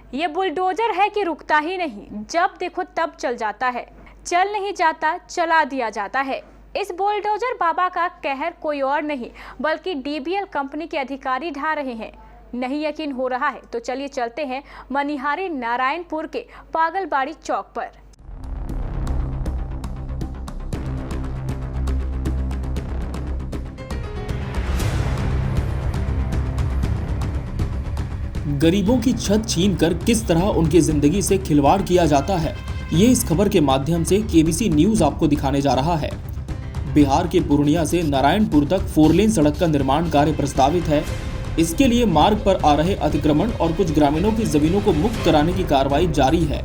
ये बुलडोजर है कि रुकता ही नहीं, जब देखो तब चल जाता है, चल नहीं जाता चला दिया जाता है। इस बुलडोजर बाबा का कहर कोई और नहीं बल्कि डीबीएल कंपनी के अधिकारी ढा रहे हैं। नहीं यकीन हो रहा है तो चलिए चलते हैं मनिहारी नारायणपुर के पागलबाड़ी चौक पर। गरीबों की छत छीनकर किस तरह उनकी जिंदगी से खिलवाड़ किया जाता है, ये इस खबर के माध्यम से केबीसी न्यूज आपको दिखाने जा रहा है। बिहार के पूर्णिया से नारायणपुर तक 4 लेन सड़क का निर्माण कार्य प्रस्तावित है। इसके लिए मार्ग पर आ रहे अतिक्रमण और कुछ ग्रामीणों की जमीनों को मुक्त कराने की कार्रवाई जारी है।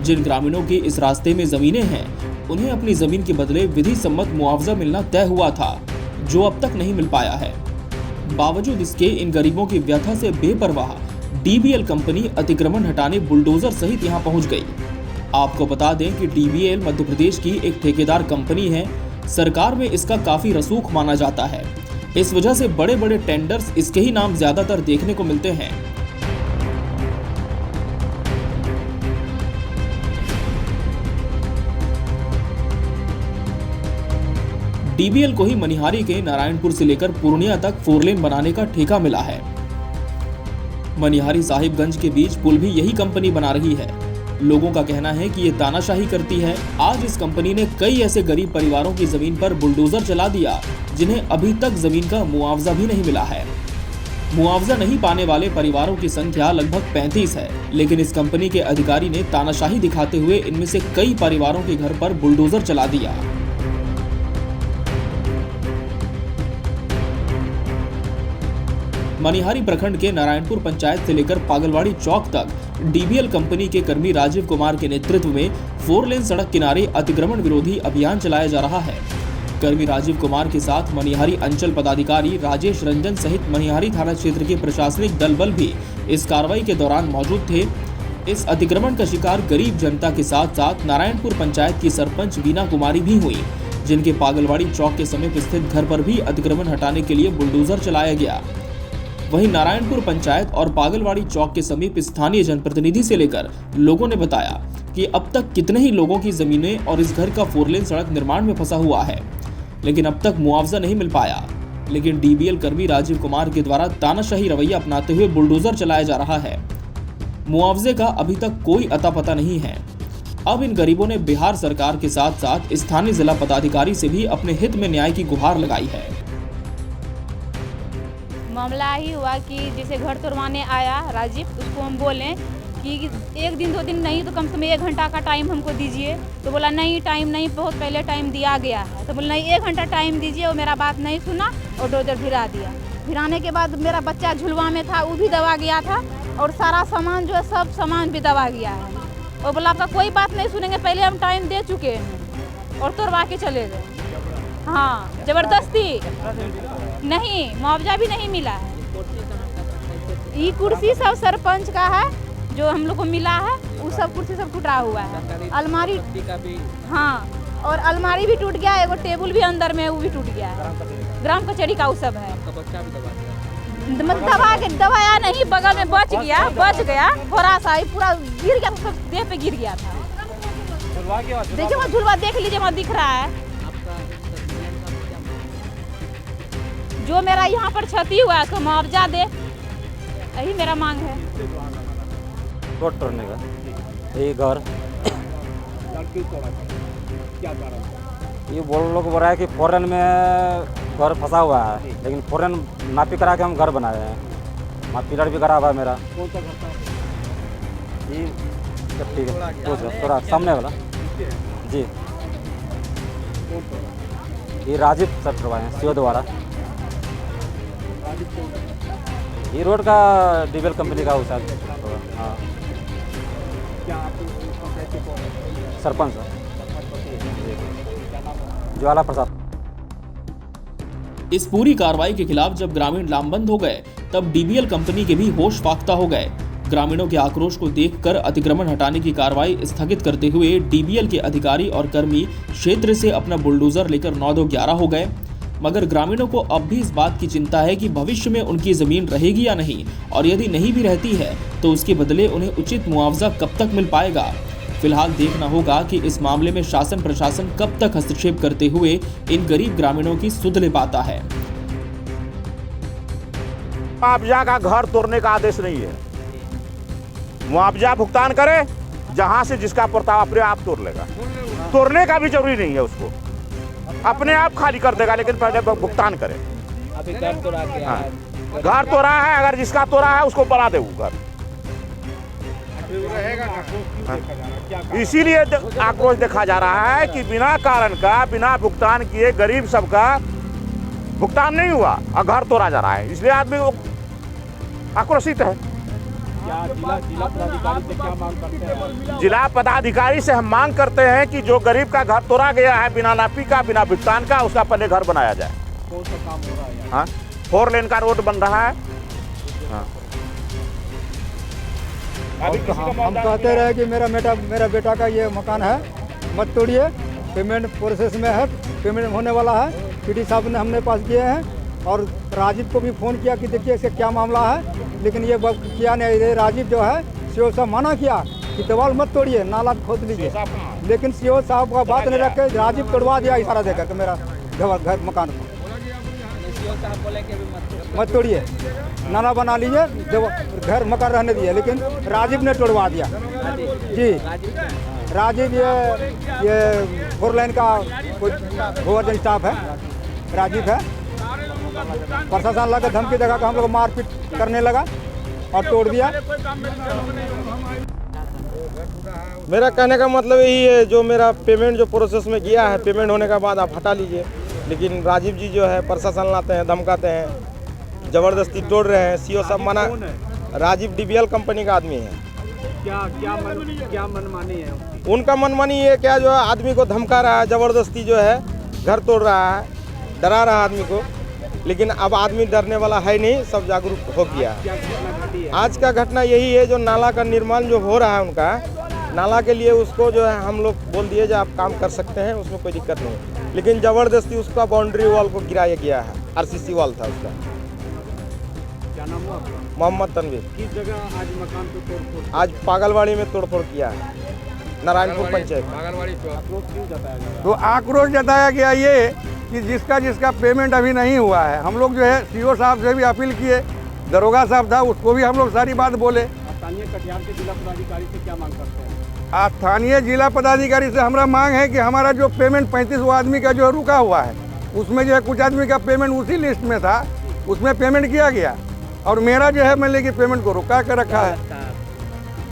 जिन ग्रामीणों की इस रास्ते में जमीनें हैं, उन्हें अपनी जमीन के बदले विधि सम्मत मुआवजा मिलना तय हुआ था, जो अब तक नहीं मिल पाया है। बावजूद इसके इन गरीबों की व्यथा से बेपरवाह डीबीएल कंपनी अतिक्रमण हटाने बुलडोजर सहित यहां पहुंच गई। आपको बता दें कि डीबीएल मध्य प्रदेश की एक ठेकेदार कंपनी है। सरकार में इसका काफी रसूख माना जाता है। इस वजह से बड़े बड़े टेंडर्स इसके ही नाम ज्यादातर देखने को मिलते हैं। डीबीएल को ही मनिहारी के नारायणपुर से लेकर पूर्णिया तक 4 लेन बनाने का ठेका मिला है। मनिहारी साहिबगंज के बीच पुल भी यही कंपनी बना रही है। लोगों का कहना है कि ये तानाशाही करती है। आज इस कंपनी ने कई ऐसे गरीब परिवारों की जमीन पर बुलडोजर चला दिया, जिन्हें अभी तक जमीन का मुआवजा भी नहीं मिला है। मुआवजा नहीं पाने वाले परिवारों की संख्या लगभग 35 है, लेकिन इस कंपनी के अधिकारी ने तानाशाही दिखाते हुए इनमें से कई परिवारों के घर पर बुलडोजर चला दिया। मनिहारी प्रखंड के नारायणपुर पंचायत से लेकर पागलबाड़ी चौक तक डीबीएल कंपनी के कर्मी राजीव कुमार के नेतृत्व में 4 लेन सड़क किनारे अतिक्रमण विरोधी अभियान चलाया जा रहा है। कर्मी राजीव कुमार के साथ मनिहारी अंचल पदाधिकारी राजेश रंजन सहित मनिहारी थाना क्षेत्र के प्रशासनिक दल बल भी इस कार्रवाई के दौरान मौजूद थे। इस अतिक्रमण का शिकार गरीब जनता के साथ साथ नारायणपुर पंचायत की सरपंच वीना कुमारी भी हुई, जिनके पागलबाड़ी चौक के समीप स्थित घर पर भी अतिक्रमण हटाने के लिए बुलडोजर चलाया गया। वहीं नारायणपुर पंचायत और पागलबाड़ी चौक के समीप स्थानीय जनप्रतिनिधि से लेकर लोगों ने बताया कि अब तक कितने ही लोगों की जमीनें और इस घर का 4 लेन सड़क निर्माण में फंसा हुआ है, लेकिन अब तक मुआवजा नहीं मिल पाया। लेकिन डीबीएल कर्मी राजीव कुमार के द्वारा तानाशाही रवैया अपनाते हुए बुलडोजर चलाया जा रहा है। मुआवजे का अभी तक कोई अता पता नहीं है। अब इन गरीबों ने बिहार सरकार के साथ साथ स्थानीय जिला पदाधिकारी से भी अपने हित में न्याय की गुहार लगाई है। मामला ही हुआ कि जैसे घर तोड़वाने आया राजीव, उसको हम बोले कि 1 दिन 2 दिन नहीं तो कम से कम 1 घंटा का टाइम हमको दीजिए। तो बोला नहीं टाइम नहीं, बहुत पहले टाइम दिया गया है। तो बोला नहीं 1 घंटा टाइम दीजिए। वो मेरा बात नहीं सुना और डोजर भिरा दिया। भिराने के बाद मेरा बच्चा झुलवा में था, वो भी दबा गया था और सारा सामान जो है सब सामान भी दबा गया है। और बोला आपका कोई बात नहीं सुनेंगे, पहले हम टाइम दे चुके हैं और तोड़वा के चले गए। हाँ, जबरदस्ती नहीं, मुआवजा भी नहीं मिला है। ये कुर्सी सब सरपंच का है जो हम लोग को मिला है, वो सब कुर्सी सब टूटा हुआ है। अलमारी हाँ, और अलमारी भी टूट गया है, एगो टेबल भी अंदर में वो भी टूट गया है। ग्राम कचहरी का वो सब है। दबाया नहीं, बगल में बच गया थोड़ा सा, पूरा गिर गया, सब देह पे गिर गया था। देखिए वहाँ झुलवा देख लीजिए, वहाँ दिख रहा है। जो मेरा यहाँ पर क्षति हुआ है तो मुआवजा दे, यही मेरा मांग है। रोड तोड़ने का यही घर ये बोल रहा है कि 4 लेन में घर फंसा हुआ है, लेकिन 4 लेन नापी करा के हम घर बनाए हैं। वहाँ पिलर भी करा हुआ है मेरा। ये ठीक है, थोड़ा सामने वाला जी, ये राजीव सर करवाए हैं सीओ द्वारा। ये रोड का डीबीएल कंपनी का उसा। हाँ, सरपंच ज्वाला प्रसाद। इस पूरी कार्रवाई के खिलाफ जब ग्रामीण लामबंद हो गए, तब डीबीएल कंपनी के भी होश फाख्ता हो गए। ग्रामीणों के आक्रोश को देखकर अतिक्रमण हटाने की कार्रवाई स्थगित करते हुए डीबीएल के अधिकारी और कर्मी क्षेत्र से अपना बुलडोजर लेकर 9-11 हो गए। मगर ग्रामीणों को अब भी इस बात की चिंता है कि भविष्य में उनकी जमीन रहेगी या नहीं, और यदि नहीं भी रहती है तो उसके बदले उन्हें उचित मुआवजा कब तक मिल पाएगा। फिलहाल देखना होगा कि इस मामले में शासन प्रशासन कब तक हस्तक्षेप करते हुए इन गरीब ग्रामीणों की सुध ले पाता है। मुआवजा का घर तोड़ने का आदेश नहीं है। मुआवजा भुगतान करे, जहां से जिसका पड़ता अपने आप तोड़ लेगा। तोड़ने का भी जरूरी नहीं है, उसको अपने आप खाली कर देगा, लेकिन पहले भुगतान करे। अभी घर तोड़ा के हाँ, घर तोड़ा है, अगर जिसका तोड़ा है उसको बना दे वो घर। इसीलिए आक्रोश देखा जा रहा है कि बिना कारण का, बिना भुगतान किए गरीब सबका भुगतान नहीं हुआ और घर तोड़ा जा रहा है, इसलिए आदमी आक्रोशित है। जिला पदाधिकारी से हम मांग करते हैं कि जो गरीब का घर तोड़ा गया है बिना नापी का, बिना भुगतान का, उसका पहले घर बनाया जाए। कौन सा काम हो रहा है? हाँ, 4 लेन का रोड बन रहा है। हाँ। हम कहते रहे कि मेरा बेटा का ये मकान है, मत तोड़िए, पेमेंट प्रोसेस में है, पेमेंट होने वाला है। पीडी साहब ने हमने पास किए हैं और राजीव को भी फ़ोन किया कि देखिए इससे क्या मामला है, लेकिन ये किया नहीं। राजीव जो है सीओ साहब मना किया कि दीवार मत तोड़िए, नाला खोद लीजिए, लेकिन सीओ साहब का बात नहीं रख के राजीव तोड़वा दिया इशारा देकर के मेरा घर मकान को। मत तोड़िए, नाला बना लीजिए, घर मकान रहने दिए, लेकिन राजीव ने तोड़वा दिया। जी राजीव ये 4 लाइन का कोई गोवर्धन स्टाफ है, राजीव है। प्रशासन लगा धमकी देगा कि हम लोग मारपीट करने लगा और तोड़ दिया। मेरा कहने का मतलब यही है, जो मेरा पेमेंट जो प्रोसेस में किया है, पेमेंट होने के बाद आप हटा लीजिए, लेकिन राजीव जी जो है प्रशासन लाते हैं, धमकाते हैं, ज़बरदस्ती तोड़ रहे हैं। सीओ साहब मना। राजीव डीबीएल कंपनी का आदमी है। क्या मनमानी है उसकी? उनका मनमानी है क्या, जो है आदमी को धमका रहा है, ज़बरदस्ती जो है घर तोड़ रहा है, डरा रहा है आदमी को, लेकिन अब आदमी डरने वाला है नहीं, सब जागरूक हो गया है। आज का घटना यही है, जो नाला का निर्माण जो हो रहा है उनका, नाला के लिए उसको जो है हम लोग बोल दिए जो आप काम कर सकते हैं, उसमें कोई दिक्कत नहीं, लेकिन ज़बरदस्ती उसका बाउंड्री वॉल को गिराया गया है। आरसीसी वॉल था उसका। क्या नाम हुआ आपका? मोहम्मद तनवीर। किस जगह आज मकान को तोड़? आज पागलवाड़ी में तोड़फोड़ किया है, नारायणपुर पंचायत। आक्रोश क्यों जताया जा रहा है? तो आक्रोश जताया गया ये कि जिसका पेमेंट अभी नहीं हुआ है, हम लोग जो है सीओ साहब से भी अपील किए, दरोगा साहब था उसको भी हम लोग सारी बात बोले। स्थानीय कटिहार के जिला पदाधिकारी से क्या मांग करते हैं? स्थानीय जिला पदाधिकारी से हमारा मांग है कि हमारा जो पेमेंट 35 आदमी का जो रुका हुआ है, उसमें जो है कुछ आदमी का पेमेंट उसी लिस्ट में था, उसमें पेमेंट किया गया, और मेरा जो है मैं लेके पेमेंट को रुका कर रखा है।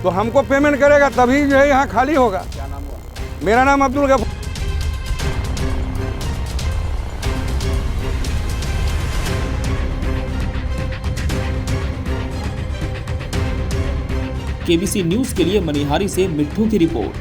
तो हमको पेमेंट करेगा तभी जो है यहाँ खाली होगा। क्या नाम हुआ? मेरा नाम अब्दुल गफूर। केबीसी न्यूज के लिए मनिहारी से मिट्ठू की रिपोर्ट।